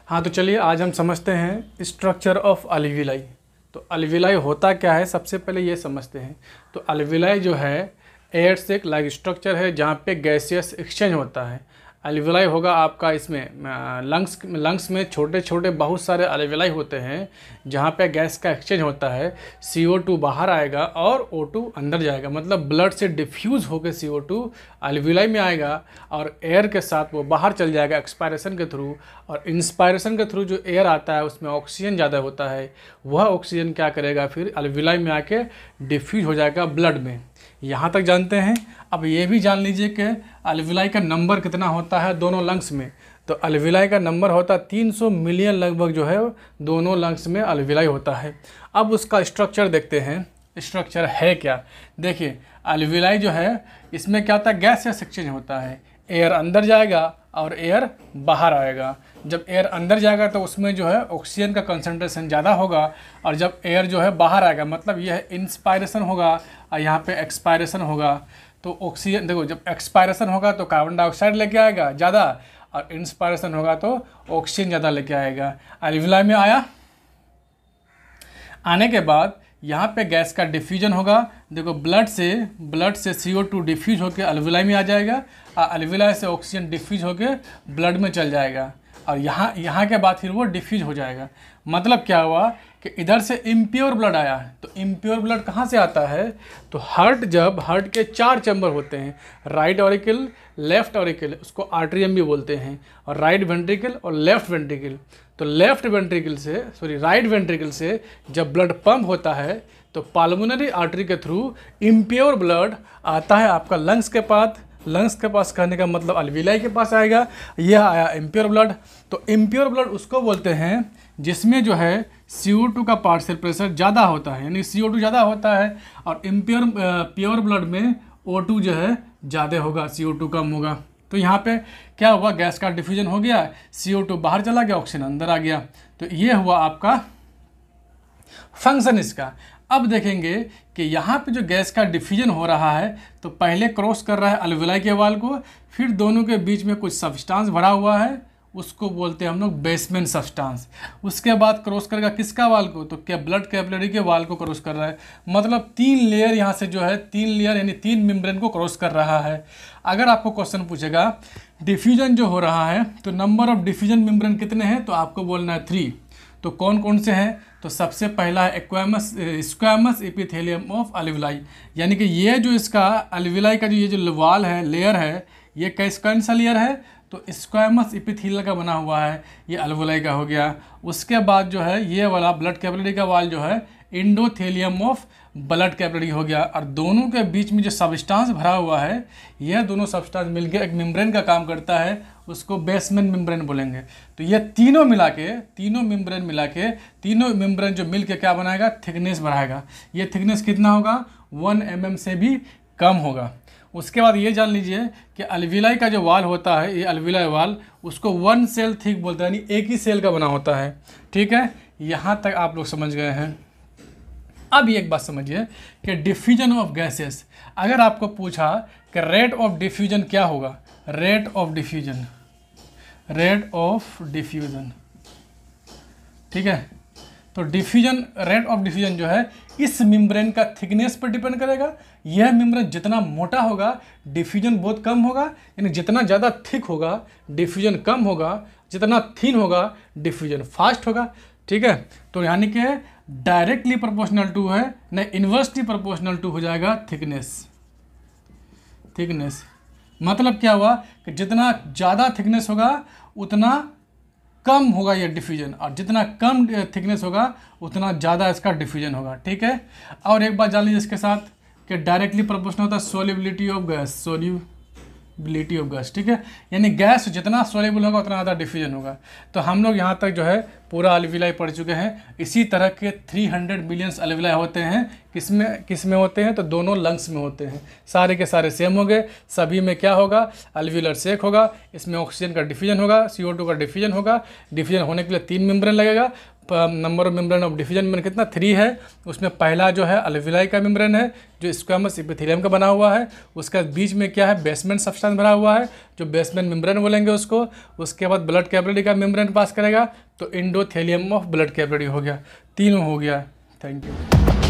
हाँ, तो चलिए आज हम समझते हैं स्ट्रक्चर ऑफ अलविलाई। तो अलविलाई होता क्या है, सबसे पहले ये समझते हैं। तो अलविलाई जो है एयर से लाइक स्ट्रक्चर है जहाँ पे गैसियस एक्सचेंज होता है। अलविलाई होगा आपका इसमें लंग्स में छोटे छोटे बहुत सारे अलविलाई होते हैं जहाँ पे गैस का एक्सचेंज होता है। CO2 बाहर आएगा और O2 अंदर जाएगा, मतलब ब्लड से डिफ्यूज़ होकर CO2 अलविलाई में आएगा और एयर के साथ वो बाहर चल जाएगा एक्सपायरेशन के थ्रू। और इंस्पायरेशन के थ्रू जो एयर आता है उसमें ऑक्सीजन ज़्यादा होता है, वह ऑक्सीजन क्या करेगा फिर अलविलाई में आके डिफ्यूज हो जाएगा ब्लड में। यहाँ तक जानते हैं। अब ये भी जान लीजिए कि अलविलाई का नंबर कितना होता है दोनों लंग्स में। तो अलविलाई का नंबर होता है 300 मिलियन लगभग जो है दोनों लंग्स में अलविलाई होता है। अब उसका स्ट्रक्चर देखते हैं, स्ट्रक्चर है क्या। देखिए अलविलाई जो है इसमें क्या होता है, गैस या एक्सचेंज होता है। एयर अंदर जाएगा और एयर बाहर आएगा। जब एयर अंदर जाएगा तो उसमें जो है ऑक्सीजन का कंसंट्रेशन ज़्यादा होगा, और जब एयर जो है बाहर आएगा मतलब यह है इंस्पायरेशन होगा और यहाँ पे एक्सपायरेशन होगा। तो ऑक्सीजन देखो, जब एक्सपायरेशन होगा तो कार्बन डाइऑक्साइड लेके आएगा ज़्यादा, और इंस्पायरेशन होगा तो ऑक्सीजन ज़्यादा लेके आएगा। अलविलाई में आने के बाद यहाँ पे गैस का डिफ्यूजन होगा। देखो ब्लड से CO2 डिफ्यूज होकर अलविलाई में आ जाएगा और अलविलाई से ऑक्सीजन डिफ्यूज होकर ब्लड में चल जाएगा, और यहाँ के बाद फिर वो डिफ्यूज हो जाएगा। मतलब क्या हुआ कि इधर से इम्प्योर ब्लड आया है। तो इम्प्योर ब्लड कहाँ से आता है, तो हार्ट के 4 चैम्बर होते हैं, राइट ऑरिकल, लेफ्ट ऑरिकल, उसको आर्टरियम भी बोलते हैं, और राइट वेंट्रिकल और लेफ्ट वेंट्रिकल। तो राइट वेंट्रिकल से जब ब्लड पंप होता है तो पाल्मोनरी आर्टरी के थ्रू इम्प्योर ब्लड आता है आपका लंग्स के पास कहने का मतलब अलविलाई के पास आएगा। यह आया इम्प्योर ब्लड। तो इम्प्योर ब्लड उसको बोलते हैं जिसमें जो है CO2 का पार्शियल प्रेशर ज़्यादा होता है, यानी CO2 ज़्यादा होता है, और प्योर ब्लड में O2 जो है ज़्यादा होगा, CO2 कम होगा। तो यहाँ पे क्या हुआ, गैस का डिफ्यूजन हो गया, CO2 बाहर चला गया, ऑक्सीजन अंदर आ गया। तो ये हुआ आपका फंक्शन इसका। अब देखेंगे कि यहाँ पे जो गैस का डिफ्यूजन हो रहा है तो पहले क्रॉस कर रहा है अलविलाई के वाल को, फिर दोनों के बीच में कुछ सब्सटेंस भरा हुआ है, उसको बोलते हैं हम लोग बेसमेंट सब्सटेंस। उसके बाद क्रॉस करेगा किसका वाल को, तो क्या ब्लड कैपिलरी के वाल को क्रॉस कर रहा है। मतलब 3 लेयर यहाँ से जो है 3 लेयर यानी 3 मेम्ब्रेन को क्रॉस कर रहा है। अगर आपको क्वेश्चन पूछेगा डिफ्यूजन जो हो रहा है तो नंबर ऑफ डिफ्यूजन मेम्ब्रेन कितने हैं, तो आपको बोलना है 3। तो कौन कौन से हैं, तो सबसे पहला है स्क्वैमस एपिथेलियम ऑफ अलविलाई, यानी कि ये जो इसका अलविलाई का जो ये जो वाल है, लेयर है, ये कौन सा लेयर है, तो स्क्वैमस एपिथेलियल का बना हुआ है, ये अलविलाई का हो गया। उसके बाद जो है ये वाला ब्लड कैपिलरी का वाल जो है एंडोथेलियम ऑफ ब्लड कैपिलरी हो गया, और दोनों के बीच में जो सब्सटेंस भरा हुआ है, यह दोनों सब्सटेंस मिलकर एक मेम्ब्रेन का काम करता है, उसको बेसमेंट मेम्ब्रेन बोलेंगे। तो ये तीनों मेम्ब्रेन जो मिल के क्या बनाएगा, थिकनेस बढ़ाएगा। ये थिकनेस कितना होगा, 1 mm से भी कम होगा। उसके बाद ये जान लीजिए कि अलविलाई का जो वाल होता है, ये अलविलाई वाल, उसको 1 सेल थिक बोलते हैं, यानी एक ही सेल का बना होता है। ठीक है, यहाँ तक आप लोग समझ गए हैं। अब एक बात समझिए कि डिफ्यूजन ऑफ गैसेस, अगर आपको पूछा कि रेट ऑफ डिफ्यूजन क्या होगा, रेट ऑफ डिफ्यूजन, ठीक है। तो रेट ऑफ डिफ्यूजन जो है इस मेम्ब्रेन का थिकनेस पर डिपेंड करेगा। यह मेम्ब्रेन जितना मोटा होगा डिफ्यूजन बहुत कम होगा, यानी जितना ज़्यादा थिक होगा डिफ्यूजन कम होगा, जितना थिन होगा डिफ्यूजन फास्ट होगा। ठीक है, तो यानी कि डायरेक्टली प्रोपोर्शनल टू है, नहीं इन्वर्सली प्रोपोर्शनल टू हो जाएगा थिकनेस। मतलब क्या हुआ कि जितना ज़्यादा थिकनेस होगा उतना कम होगा ये डिफ्यूजन, और जितना कम थिकनेस होगा उतना ज़्यादा इसका डिफ्यूजन होगा। ठीक है, और एक बात जान लीजिए इसके साथ कि डायरेक्टली प्रोपोर्शनल होता है सोल्युबिलिटी ऑफ गैस। ठीक है, यानी गैस जितना सोल्यूबल होगा उतना ज़्यादा डिफ्यूजन होगा। तो हम लोग यहाँ तक जो है पूरा अलविलाई पढ़ चुके हैं। इसी तरह के 300 मिलियंस अलविलाई होते हैं। किस में होते हैं, तो दोनों लंग्स में होते हैं। सारे के सारे सेम हो गए, सभी में क्या होगा, अलविलर सेक होगा, इसमें ऑक्सीजन का डिफ्यूजन होगा, CO2 का डिफ्यूजन होगा। डिफ्यूजन होने के लिए 3 मेम्ब्रेन लगेगा, number of membrane of diffusion membrane कितना 3 है। उसमें पहला जो है अल्विलाई का मेम्ब्रेन है जो स्क्वैमस एपिथेलियम का बना हुआ है। उसके बीच में क्या है, बेसमेंट सब्सटेंस भरा हुआ है जो बेसमेंट मेम्ब्रेन बोलेंगे उसको। उसके बाद ब्लड कैपिलरी का मेम्ब्रेन पास करेगा तो एंडोथेलियम ऑफ ब्लड कैपिलरी हो गया। तीनों हो गया। Thank you.